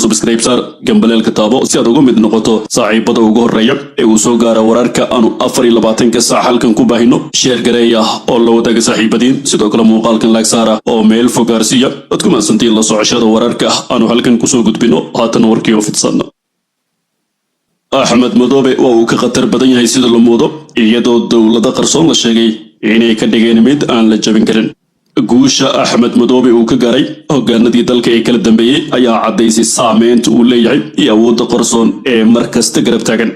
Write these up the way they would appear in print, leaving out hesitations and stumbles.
subscribe sar gambaleel ka taabo si aad uga mid noqoto saaxiibada ugu horeeya ee uu soo gaaro wararka aanu 24 saac halkan ku baahino share gareeya oo la wadaaga saaxiibadiin sidoo kale muuqaalkan laag saara oo meel fogaarsiya ad ku maasantiin la socoshada wararka aanu halkan ku soo gudbino haatan warkii oo fidsan Ahmed Madoobe waa uu ka khatar badan yahay sida la moodo iyadoo dawladda qarsoon la sheegay inay ka dhigeen mid aan la jabin karin guusha Ahmed Madoobe uu ka gaaray hoggaanadii dalka ee kala dambeeyay ayaa cadaysay saameynta uu leeyahay iyo awoodda qarsoon ee markasta garab taagan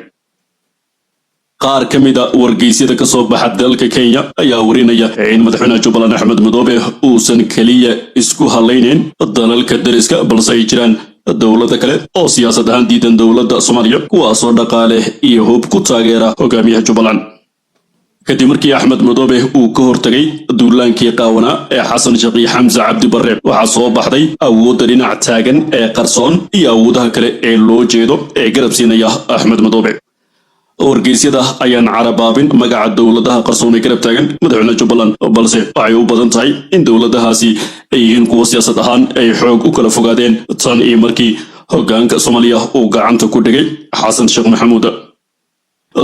qaar ka mid ah wargeysyada ka soo baxa dalka Kenya ayaa warinaya in madaxweynaha Jubaland Ahmed Madoobe uusan kaliya isku haleyneen dalalka dariska balse ay jiraan dawladda kale oo siyaasad ahaan diidan dawladda Soomaaliya kuwaas oo dhaqaale iyo hub ku taageera hogaamiyaha Jubaland kadib markii Ahmed Madoobe uu ka hortagay duulaankii qaawana ee Xasan Sheekh Xamza Cabdi Barre waxa soo baxday awoodda dhinac taagan ee qarsoon iyo awoodaha kale ee loo jeedo ee garab siinaya Ahmed Madoobe wargeysyada ayaan carabaabin magaca dawladaha qarsoon ee garab taagan madaxweynaha Jubaland balse waxay u badan tahay in dawladahaasi ay yihiin kuwa siyaasad ahaan ay xoog u kala fogaadeen tan iyo markii hoggaanka Soomaaliya uu gacanta ku dhigay Xasan Sheekh Maxamuud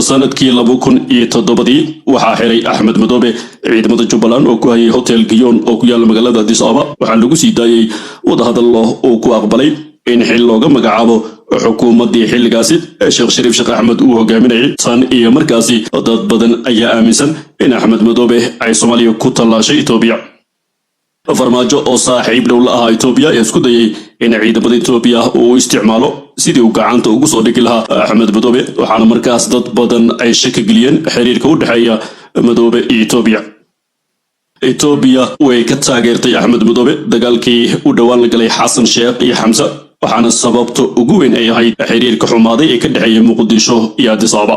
sanadkii 2007 waxaa xiray Ahmed Madoobe ciidamada Jubaland oo ku hayay hotel Gion oo ku yaal magaalada Addis Ababa waxaa lagu sii daayay wadahadal oo ku aqbalay in xil looga magacaabo xukuumadii xilligaasi Sheekh Shariif Sheekh Ahmed uu hogaaminayay tan iyo markaasi dad badan ayaa aaminsan in Ahmed Madoobe ay Soomaaliya ku tallaashay Itoobiya farmaajo oo saaxiib dhow la ah Itoobiya ee isku dayay in ciidamada Itoobiya uu isticmaalo sidii uu gacanta ugu soo dhigi lahaa Ahmed Madoobe waxaana markaas dad badan ay shaki geliyeen xiriirka u dhaxeeya Madoobe iyo Itoobiya way ka taageertay Ahmed Madoobe dagaalkii u dhawaan la galay Xasan Sheekh iyo Xamza waxaana sababta ugu weyn ay ahayd xiriirka xumaaday ee ka dhaxeeya Muqdisho iyo Addis Ababa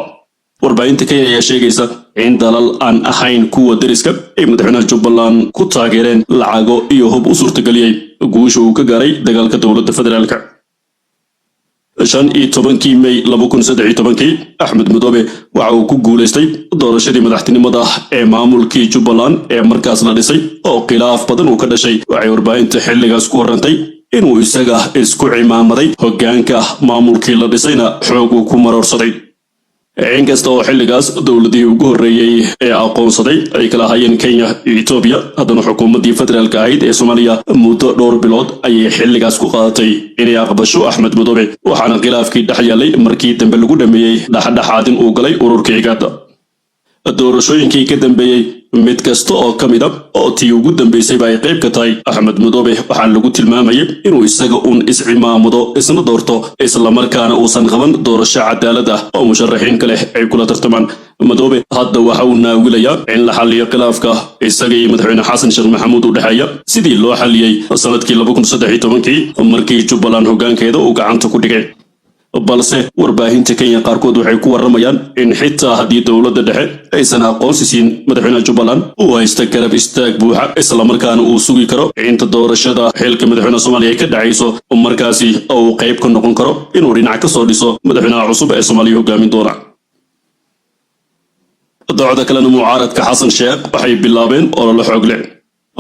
warbaahinta Kenya ayaa sheegaysa in dalal aan ahayn kuwa dariska ay madaxweynaha Jubaland ku taageereen lacago iyo hub u suurtageliyay guusha uu ka gaaray dagaalka dawladda federaalka 15 May 2013 Ahmed Madoobe waxa uu ku guuleystay doorashadii madaxtinimada ee maamulkii Jubaland ee markaas la dhisay oo khilaaf badan uu ka dhashay waxay warbaahinta xilligaas ku warantay inuu isaga isku cimaamaday hoggaanka maamulkii la dhisayna xoog uu ku maroorsaday inkasta oo xilligaas dawladii ugu horeeyay ee aqoonsaday ay kala hayeen Kenya iyo Itoobiya haddana xukuumadii federaalka ahayd ee Soomaaliya muddo dhowr bilood ayay xilligaas ku qaadatay inay aqbasho Ahmed Madoobe waxaana khilaafkii dhex yaalay markii dambe lagu dhameeyay dhaxdhaxaadin uu galay ururka IGAD doorashooyinkii ka dambeeyay mid kasta oo kamid ah oo tii ugu dambeysay ay qayb ka tahay Ahmed Madoobe waxaa lagu tilmaamayay inuu isaga iscimaamado isna doorto isla markaana uusan qaban doorasho cadaalad ah oo musharaxiin kale ay kula tartamaan Madoobe hadda waxa uu naawilayaa in la xalliyo khilaafka isaga iyo madaxweyne Xasan Sheekh Maxamuud u dhaxeeya sidii loo xalliyay sanadkii 2013 markii Jubaland hoggaankeeda uu gacanta ku dhigay balse warbaahinta Kenya qaarkood waxay ku waramayaan in xitaa haddii dawladda dhexe aysan aqoonsi siin madaxweynaha Jubaland uu haysto garab istaag buuxa isla markaana uu sugi karo inta doorashada xilka madaxweynaha Soomaaliya ka dhacayso markaasi uu qayb ka noqon karo inuu dhinac ka soo dhiso madaxweynaha cusub ee Soomaaliya hogaamin doona dacwada kalena mucaaradka Xasan Sheekh waxay bilaabeen olole xoog leh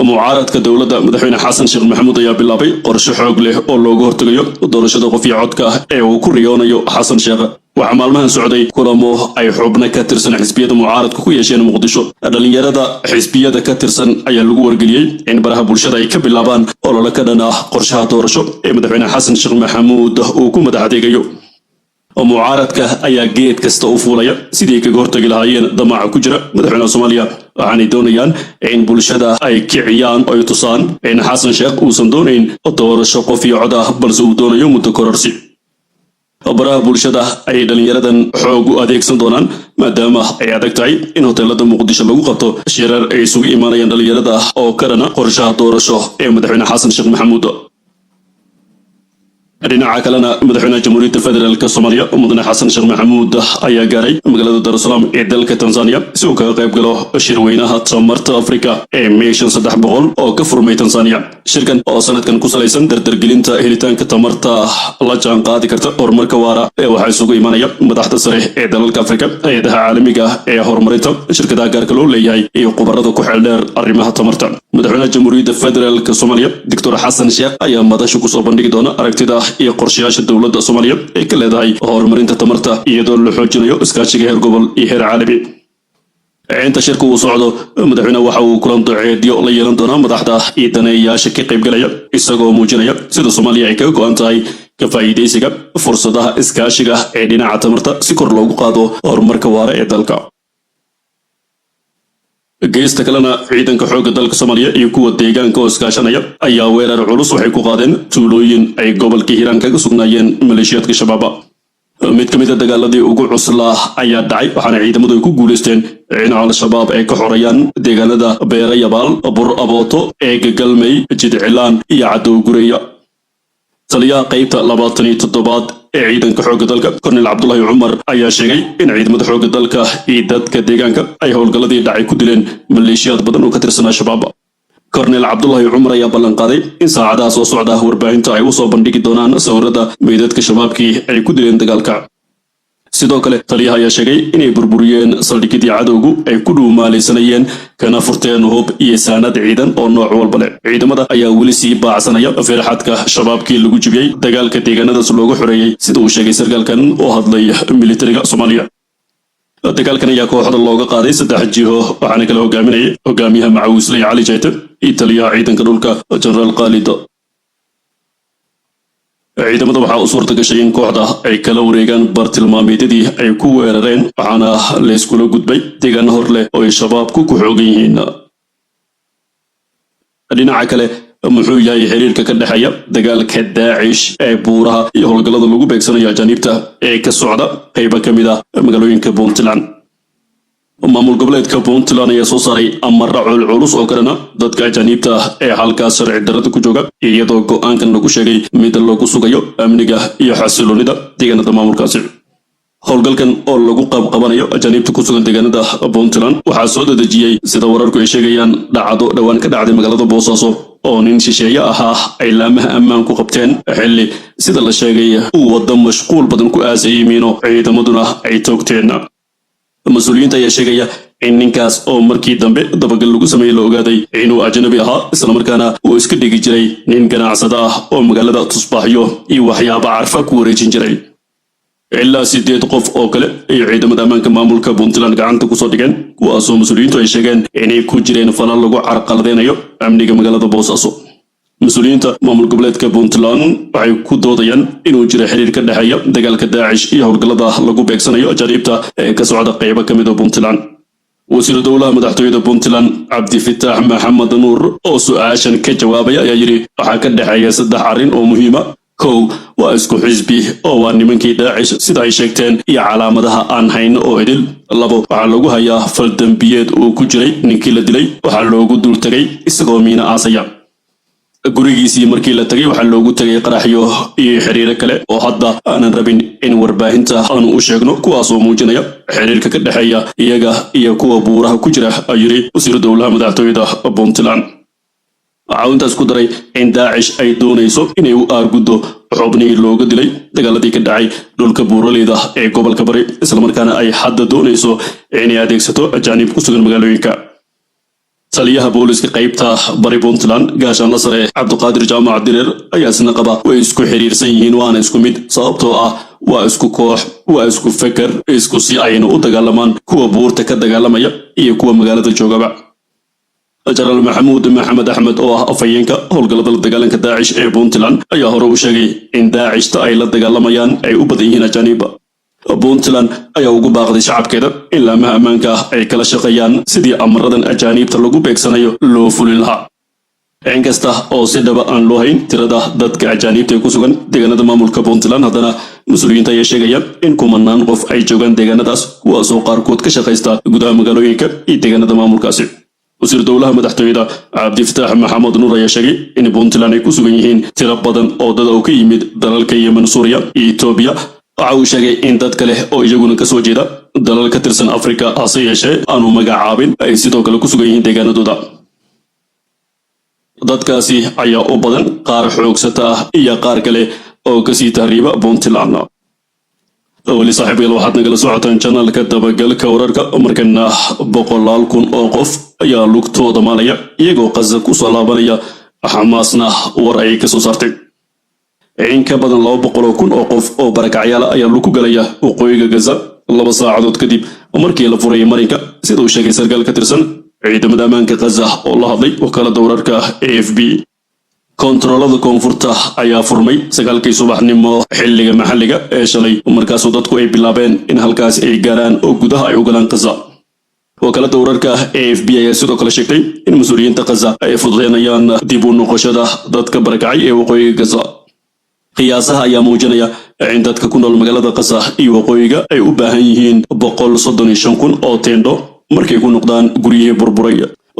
mucaaradka dawladda madaxweyne Xasan Sheekh Maxamuud ayaa bilaabay qorshe xoog leh oo looga hortagayo doorashada qof iyo codka ee uu ku riyoonayo Xasan Sheekh waxa maalmahan socday kulamo ay xubno ka tirsan xisbiyada mucaaradka ku yeesheen Muqdisho dhalinyarada xisbiyada ka tirsan ayaa lagu wargeliyay in baraha bulshada ay ka bilaabaan olole ka dhan ah qorshaha doorasho ee madaxweyne Xasan Sheekh Maxamuud uu ku madaxadeegayo mucaaradka ayaa geed kasta u fuulaya sidii kaga hortagi lahaayeen damaca ku jira madaxweynaha Soomaaliya waxaanay doonayaan in bulshada ay kiciyaan oo ay tusaan in Xasan Sheekh uusan doonayn doorasho qof iyo cod ah balse uu doonayo muddo kororsi baraha bulshada ay dhalinyaradan xoog u adeegsan doonaan maadaama ay adag tahay in hoteelada Muqdisho lagu qabto shirar ay isugu imaanayaan dhalinyarada oo ka dhana qorshaha doorasho ee madaxweyne Xasan Sheekh Maxamuud dhinaca kalena madaxweynaha Jamhuuriyadda Federaalka Soomaaliya mudane Xasan Sheekh Maxamuud ayaa gaaray magaalada Dar es Salaam ee dalka Tanzania si uu kaga qayb galo shirweynaha tamarta Afrika ee Mission 300 oo ka furmay Tanzania shirkan oo sanadkan ku salaysan dardargelinta helitaanka tamarta la jaan qaadi karta horumarka waara ee waxa isugu imanaya madaxda sare ee dalalka Afrika hay'adaha caalamiga ah ee horumarinta shirkadaha gaarka loo leeyahay iyo khubarada ku xeel dheer arrimaha tamarta madaxweynaha Jamhuuriyadda Federaalka Soomaaliya Dr. Xasan Sheekh ayaa madasha ku soo bandhigi doona aragtida iyo qorshayaasha dowladda Soomaaliya ee ka leedahay horumarinta tamarta iyadoo la xoojinayo iskaashiga heer gobol iyo heer caalami. inta shirku uu socdo madaxweynaha waxa uu kulan duceedyo la yeelan doonaa madaxda iyo daneeyayaasha ka qaybgalaya isagoo muujinaya sida Soomaaliya ay kaga go'an tahay ka faa'iideysiga fursadaha iskaashiga ee dhinaca tamarta si kor loogu qaado horumarka waara ee dalka. geesta kalena ciidanka xoogga dalka Soomaaliya iyo kuwa deegaanka oo iskaashanaya ayaa weerar culus waxay ku qaadeen tuulooyin ay gobolka Hiiraan kaga sugnaayeen maleeshiyadka shabaab. mid ka mid ah dagaaladii ugu cuslaa ayaa dhacay waxaana ciidamadu ay ku guuleysteen in al-shabaab ay ka xorayaan deegaanada Beera Yabaal, Bur Abooto, Galmey, Jidcilaan iyo Cadow Gureeya. taliyaha qaybta 27 ee ciidanka xoogga dalka Korneyl Cabdullaahi Cumar ayaa sheegay in ciidamada xoogga dalka iyo dadka deegaanka ay howlgaladii dhacay ku dileen maleeshiyad badan oo ka tirsan shabaab. Korneyl Cabdullaahi Cumar ayaa ballan qaaday in saacadaha soo socda warbaahinta ay u soo bandhigi doonaan sawirada meydadka shabaabkii ay ku dileen dagaalka. sidoo kale taliyaha ayaa sheegay inay burburiyeen saldhigyadii cadowgu ay ku dhuumaalaysanayeen kana furteen hub iyo saanad ciidan oo nooc walba leh. ciidamada ayaa weli sii baacsanaya firxadka shabaabkii lagu jibiyey dagaalka deegaanadaas loogu xoreeyay sida uu sheegay sarkaalkan oo hadlay militariga Soomaaliya. dagaalkan ayaa kooxda looga qaaday 3 jiho waxaana kala hogaaminayay hogaamiyaha Macawisley Cali Jayte iyo taliyaha ciidanka dhulka General Khalid. ciidamada waxaa u suurta gashay in kooxda ay kala wareegaan bartilmaameedyadii ay ku weerareen waxaana la iskula gudbay deegaan hor leh oo ay shabaabku ku xoogan yihiin. dhinaca kale muxuu yahay xiriirka ka dhexeeya dagaalka Daacish ee buuraha iyo howlgallada lagu beegsanayo ajaanibta ee ka socda qaybo ka mid ah magaalooyinka Puntland. maamul goboleedka Puntland ayaa soo saaray amarro culus oo kalena dadka ajaanibta ee halkaas sharci darrada ku jooga iyadoo go'aankan lagu sheegay mid lagu sugayo amniga iyo xasiloonida deegaanada maamulkaasi. howlgalkan oo lagu qabanayo ajaanibta ku sugan deegaanada Puntland waxaa soo dedejiyay sida wararku ay sheegayaan dhacdo dhawaan ka dhacday magaalada Boosaaso oo nin shisheeye ahaa ay laamaha ammaanku qabteen xilli sida la sheegay uu wada mashquul badan ku aasayay miino ciidamaduna ay toogteen. mas-uuliyiinta ayaa sheegaya in ninkaas oo markii dambe dabagal lagu sameeyay la ogaaday inuu ajnabi ahaa isla markaana uu iska dhigi jiray nin ganacsada ah oo magaalada tusbaaxyo iyo waxyaabo carfa ku wareejin jiray. ilaa 8 qof oo kale ay ciidamada ammaanka maamulka Puntland gacanta ku soo dhigeen kuwaasoo mas-uuliyiintu ay sheegeen inay ku jireen falal lagu carqaladeynayo amniga magaalada Boosaaso. mas-uuliyiinta maamul goboleedka Puntland waxay ku doodayaan inuu jiro xiriir ka dhexeeya dagaalka Daacish iyo howlgallada lagu beegsanayo ajaanibta ee ka socda qaybo ka mid ah Puntland. wasiir dowlaha madaxtooyada Puntland Cabdi Fataax Maxamed Nuur oo su'aashan ka jawaabay ayaa yiri waxaa ka dhexeeya 3 arrin oo muhiim ah. kow waa isku xisbi oo waa nimankii Daacish sida ay sheegteen iyo calaamadaha aan hayno oo idil. 2 waxaa lagu hayaa fal dambiyeed oo ku jiray ninkii la dilay waxaa loogu dul tagay isagoo miina aasaya. gurigiisii markii la tagay waxaa loogu tagay qaraxyo iyo xiriir kale oo hadda aanan rabin in warbaahinta aanu u sheegno kuwaas oo muujinaya xiriirka ka dhexeeya iyaga iyo kuwa buuraha ku jira ayiri wasiir dowlaha madaxtooyada Puntland. caawintaas ku daray in Daacish ay doonayso inay u aargudo xubnihii looga dilay dagaaladii ka dhacay dhulka buuraleyda ee gobolka Bari isla markaana ay hadda doonayso inay adeegsato ajaanib ku sugan magaalooyinka. taliyaha booliska qaybta Bari Puntland gaashaanle sare Cabdiqaadir Jaamac Direer ayaa isna qaba way isku xiriirsan yihiin waana isku mid sababtoo ah waa isku koox waa isku fakar isku si ayna u dagaalamaan kuwa buurta ka dagaalamaya iyo kuwa magaalada joogaba. General Maxamuud Maxamed Axmed oo ah afayeenka howlgallada dagaalanka Daacish ee Puntland ayaa hore u sheegay in Daacishta ay la dagaalamayaan ay u badan yihiin ajaanib. Puntland ayaa ugu baaqday shacabkeeda in laamaha ammaanka ay kala shaqeeyaan sidii amaradan ajaanibta lagu beegsanayo loo fulin lahaa. inkasta oo si dhaba aan loo hayn tirada dadka ajaanibta ee ku sugan deegaanada maamulka Puntland haddana mas-uuliyiinta ayaa sheegaya in kumanaan qof ay joogaan deegaanadaas kuwaasoo qaarkood ka shaqaysta gudaha magaalooyinka iyo deegaanada maamulkaasi. wasiir dowlaha madaxtooyada Cabdi Fataax Maxamed Nuur ayaa sheegay in Puntland ay ku sugan yihiin tiro badan oo dad oo ka yimid dalalka Yemen, Suuriya iyo Itoobiya. waxa uu sheegay in dad kale oo iyaguna ka soo jeeda dalal ka tirsan Afrika hase yeeshee aanu magacaabin ay sidoo kale ku sugan yihiin deegaanadooda. dadkaasi ayaa u badan qaar xoogsata ah iyo qaar kale oo ka sii tahriiba Puntland. wali saaxiibayaal waxaad nagala socotaan channelka dabagalka wararka markana 100,000 oo qof ayaa lugtooda maalaya iyagoo Gaza ku soo laabanaya Xamaasna war ay ka soo saartay. in ka badan 200 kun oo qof oo barakacyaal ayaa lagu galaya waqooyiga Gaza 2 saacadood kadib markii la furay marinka sida uu sheegay sarkaal ka tirsan ciidamada ammaanka Gaza oo la hadlay wakaalada wararka AFP. Kontaroolada koonfurta ayaa furmay 9 subaxnimo xilliga maxalliga ee shalay markaas dadku ay bilaabeen in halkaas ay gaaraan oo gudaha ay u galaan Gaza. wakaalada wararka AFP ayaa sidoo kale sheegtay in mas'uuliyiinta Gaza ay fududeynayaan dib u noqoshada dadka barakacay ee waqooyiga Gaza. qiyaasaha ayaa muujinaya in dadka ku nool magaalada Gaza iyo waqooyiga ay u baahan yihiin 135 kun oo teendho markay ku noqdaan guryaha burburay.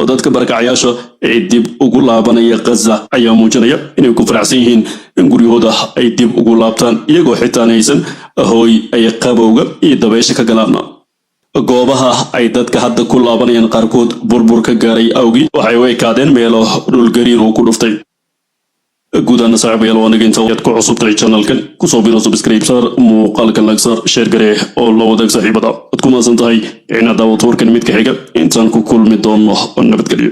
dadka barakacayaasha ee dib ugu laabanaya Gaza ayaa muujinaya inay ku faraxsan yihiin in guryahooda ay dib ugu laabtaan iyagoo xitaa haysan hooy ay qabowga iyo dabaysha ka galaan. goobaha ay dadka hadda ku laabanayaan qaarkood burbur ka gaaray awgi waxay u ekaadeen meelo dhul gariir uu ku dhuftay. guudana saaxiibayaal waa naginta ku cusubtay channelkan kusoo biro subscribe muuqaalka like share garee oo la wadaag saaxiibada. ad ku maasan tahay inaad daawato warkan mid ka xiga intaan ku kulmi doono nabadgelyo.